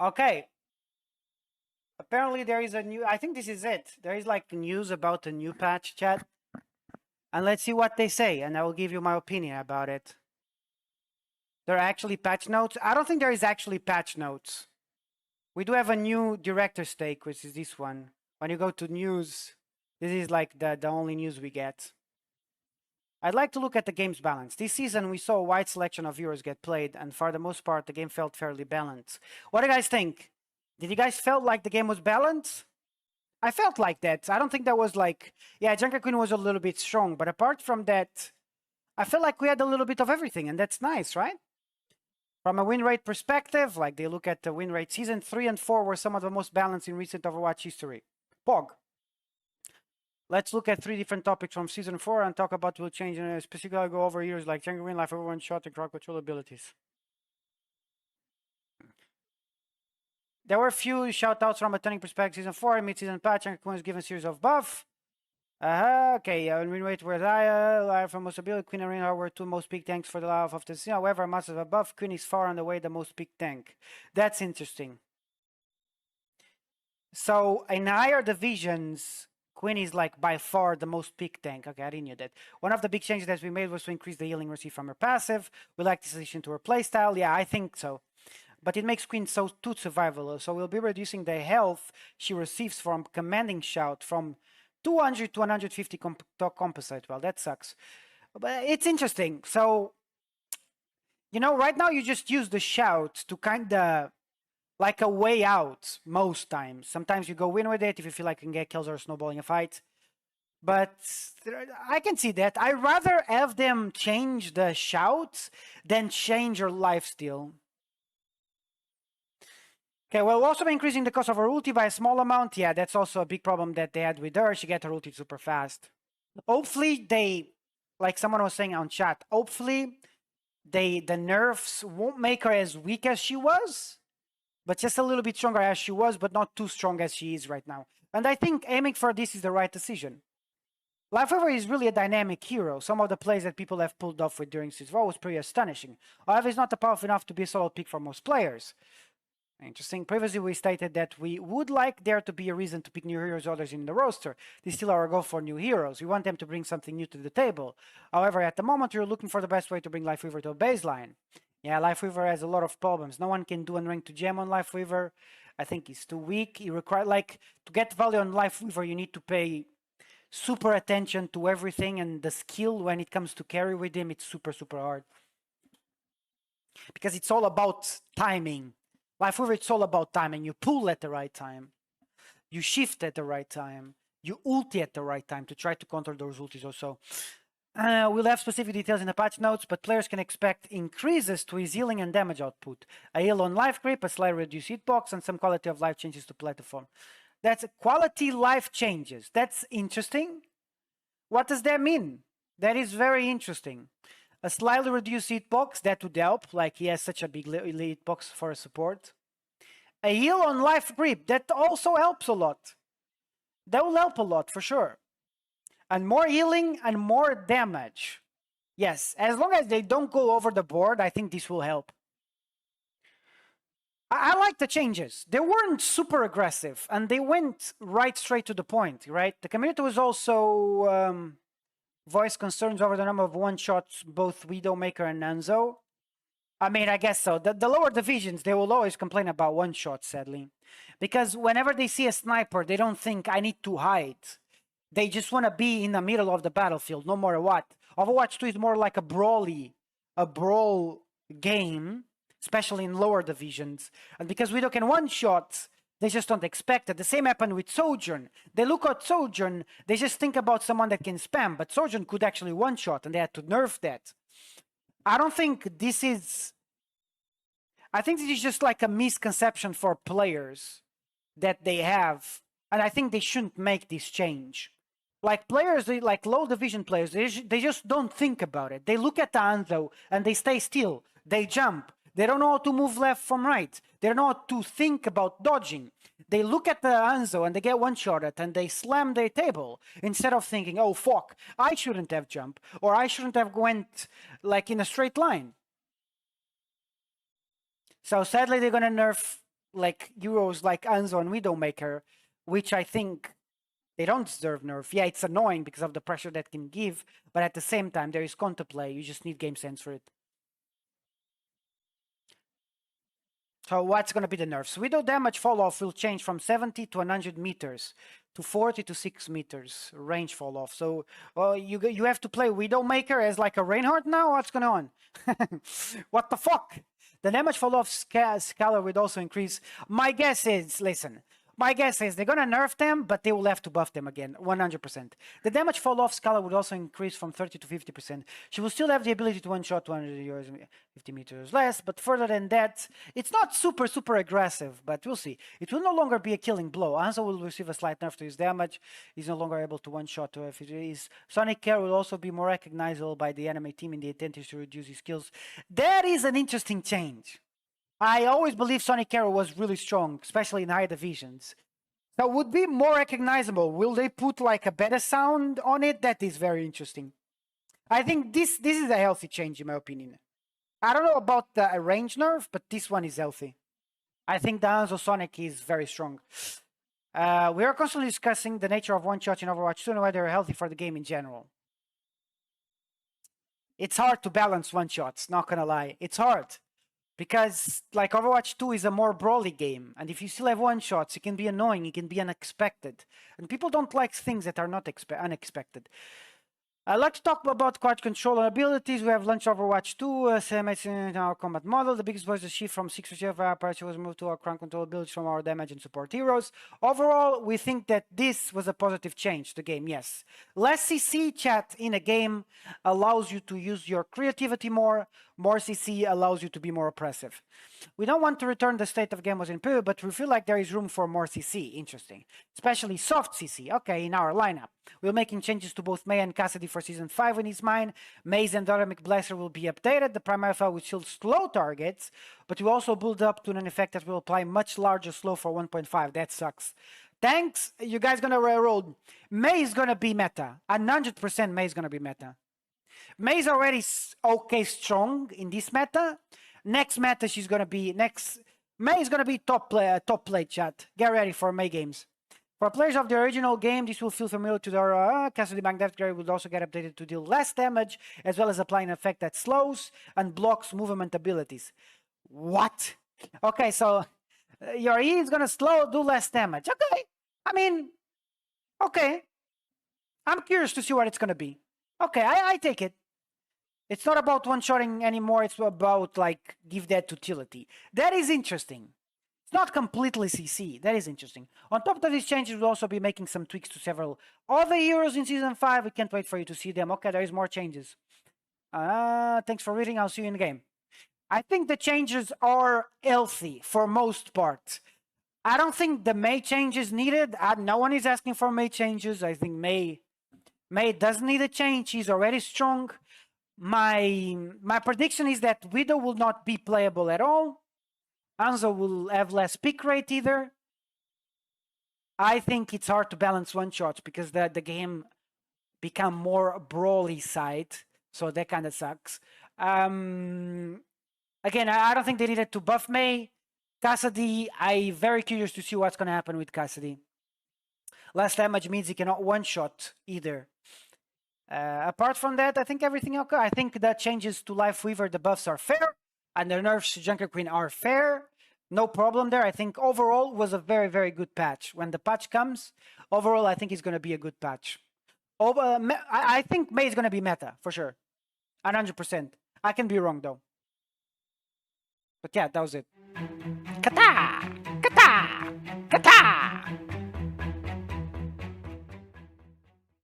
Okay. Apparently there is a new, I think this is it. There is like news about a new patch, chat. And let's see what they say, and I will give you my opinion about it. There are actually patch notes. I don't think there is actually patch notes. We do have a new director stake, which is this one. When you go to news, this is like the only news we get. I'd like to look at the game's balance. This season, we saw a wide selection of heroes get played, and for the most part, the game felt fairly balanced. What do you guys think? Did you guys felt like the game was balanced? I felt like that. I don't think that was like, yeah, Junker Queen was a little bit strong, but apart from that, I feel like we had a little bit of everything, and that's nice, right? From a win rate perspective, like they look at the win rate, season 3 and 4 were some of the most balanced in recent Overwatch history. Pog. Let's look at 3 different topics from season 4 and talk about will change and specifically go over years like Jungle Win, Life Over One Shot, and crowd control abilities. There were a few shoutouts from a turning perspective. Season 4, mid-season patch, Jungle Queen was given a series of buff. Okay, win rate were higher, from most ability, Queen and Reinhardt were two most peak tanks for the life of the season. However, massive above, Queen is far and away the most peak tank. That's interesting. So in higher divisions, Queen is like by far the most peak tank. Okay, I didn't know that. One of the big changes that we made was to increase the healing received from her passive. We like this addition to her playstyle. Yeah, I think so. But it makes Queen so too survivable. So we'll be reducing the health she receives from commanding shout from 200 to 150 to compensate. Well, that sucks. But it's interesting. So, you know, right now you just use the shout to kind of like a way out most times. Sometimes you go win with it if you feel like you can get kills or snowballing a fight. But I can see that. I'd rather have them change the shout than change your lifesteal. Okay, well, we'll also be increasing the cost of her ulti by a small amount. Yeah, that's also a big problem that they had with her. She get her ulti super fast. Hopefully they, like someone was saying on chat, hopefully the nerfs won't make her as weak as she was, but just a little bit stronger as she was, but not too strong as she is right now. And I think aiming for this is the right decision. Lifeweaver is really a dynamic hero. Some of the plays that people have pulled off with during Season 4 was pretty astonishing. However, it's not powerful enough to be a solo pick for most players. Interesting. Previously, we stated that we would like there to be a reason to pick new heroes others in the roster. This is still our goal for new heroes. We want them to bring something new to the table. However, at the moment, we're looking for the best way to bring Lifeweaver to a baseline. Yeah, Lifeweaver has a lot of problems. No one can do unranked to gem on Lifeweaver. I think he's too weak. He requires, like, to get value on Lifeweaver, you need to pay super attention to everything, and the skill when it comes to carry with him, it's super, super hard. Because it's all about timing. Lifeweaver, it's all about timing. You pull at the right time. You shift at the right time. You ulti at the right time to try to counter those ultis also. We'll have specific details in the patch notes, but players can expect increases to his healing and damage output. A heal on life grip, a slight reduced hitbox, and some quality of life changes to platform. That's quality life changes. That's interesting. What does that mean? That is very interesting. A slightly reduced hitbox, that would help, like he has such a big hitbox for a support. A heal on life grip, that also helps a lot. That will help a lot, for sure. And more healing and more damage. Yes, as long as they don't go over the board, I think this will help. I like the changes. They weren't super aggressive, and they went right straight to the point, right? The community was also voiced concerns over the number of one-shots, both Widowmaker and Nanzo. I mean, I guess so. The lower divisions, they will always complain about one-shots, sadly. Because whenever they see a sniper, they don't think, I need to hide. They just want to be in the middle of the battlefield, no matter what. Overwatch 2 is more like a brawl game, especially in lower divisions. And because Widow can one-shot, they just don't expect it. The same happened with Sojourn. They look at Sojourn, they just think about someone that can spam, but Sojourn could actually one-shot, and they had to nerf that. I don't think this is... I think this is just like a misconception for players that they have, and I think they shouldn't make this change. Like players, like low division players, they just don't think about it. They look at the Anzo and they stay still. They jump. They don't know how to move left from right. They don't know how to think about dodging. They look at the Anzo and they get one-shotted and they slam their table instead of thinking, oh, fuck, I shouldn't have jumped or I shouldn't have went like in a straight line. So sadly, they're going to nerf like heroes like Anzo and Widowmaker, which I think they don't deserve nerf. Yeah, it's annoying because of the pressure that can give, but at the same time, there is counterplay. You just need game sense for it. So what's going to be the nerfs? Widow damage fall off will change from 70 to 100 meters to 40 to 6 meters range fall off. So you have to play Widowmaker as like a Reinhardt now? What's going on? What the fuck? The damage fall off scalar would also increase. My guess is, listen, my guess is they're going to nerf them, but they will have to buff them again, 100%. The damage fall off scalar would also increase from 30 to 50%. She will still have the ability to one-shot 200 yards, 50 meters less, but further than that, it's not super, super aggressive, but we'll see. It will no longer be a killing blow. Hanzo will receive a slight nerf to his damage. He's no longer able to one-shot if it is. Sonic Care will also be more recognizable by the enemy team in the intent is to reduce his skills. That is an interesting change. I always believe Sonic Arrow was really strong, especially in higher divisions. So would be more recognizable. Will they put like a better sound on it? That is very interesting. I think this is a healthy change in my opinion. I don't know about the range nerf, but this one is healthy. I think the Hanzo Sonic is very strong. We are constantly discussing the nature of one-shots in Overwatch 2 and whether they're healthy for the game in general. It's hard to balance one-shots, not gonna lie. It's hard. Because like Overwatch 2 is a more brawly game, and if you still have one-shots, it can be annoying, it can be unexpected. And people don't like things that are not unexpected. I'd like to talk about quad control and abilities. We have launched Overwatch 2, same as in our combat model. The biggest was the shift from 6 to via aperture was moved to our crown control abilities from our damage and support heroes. Overall, we think that this was a positive change to the game, yes. Less CC chat in a game allows you to use your creativity more. More CC allows you to be more oppressive. We don't want to return the state of game was improved, but we feel like there is room for more CC. Interesting. Especially soft CC. Okay, in our lineup. We're making changes to both Mei and Cassidy for Season 5 in his mind. Mei's Endormic Blaster will be updated. The primary file will still slow targets, but we also build up to an effect that will apply much larger slow for 1.5. That sucks. Thanks. You guys gonna railroad. Mei is gonna be meta. 100% Mei is gonna be meta. Mei is already okay strong in this meta. Next meta she's gonna be Mei is gonna be top play chat. Get ready for Mei games. For players of the original game, this will feel familiar to their Cassidy Bank Death Grade will also get updated to deal less damage, as well as apply an effect that slows and blocks movement abilities. What? Okay, so your E is gonna do less damage. Okay. I mean, okay. I'm curious to see what it's gonna be. Okay, I take it. It's not about one-shotting anymore, it's about, like, give that utility. That is interesting. It's not completely CC, that is interesting. On top of these changes, we'll also be making some tweaks to several other heroes in Season 5. We can't wait for you to see them. Okay, there is more changes. Thanks for reading, I'll see you in the game. I think the changes are healthy for most part. I don't think the Mei change is needed. No one is asking for Mei changes. I think Mei doesn't need a change. She's already strong. My prediction is that Widow will not be playable at all. Hanzo will have less pick rate either. I think it's hard to balance one-shots because the game become more brawly side, so that kind of sucks. Again, I don't think they needed to buff Mei. Cassidy, I'm very curious to see what's going to happen with Cassidy. Less damage means he cannot one-shot either. Apart from that, I think everything okay. I think the changes to Life Weaver, the buffs are fair, and the nerfs to Junker Queen are fair. No problem there. I think overall was a very, very good patch. When the patch comes, overall, I think it's going to be a good patch. I think Mei is going to be meta, for sure. 100%. I can be wrong, though. But yeah, that was it. Kata!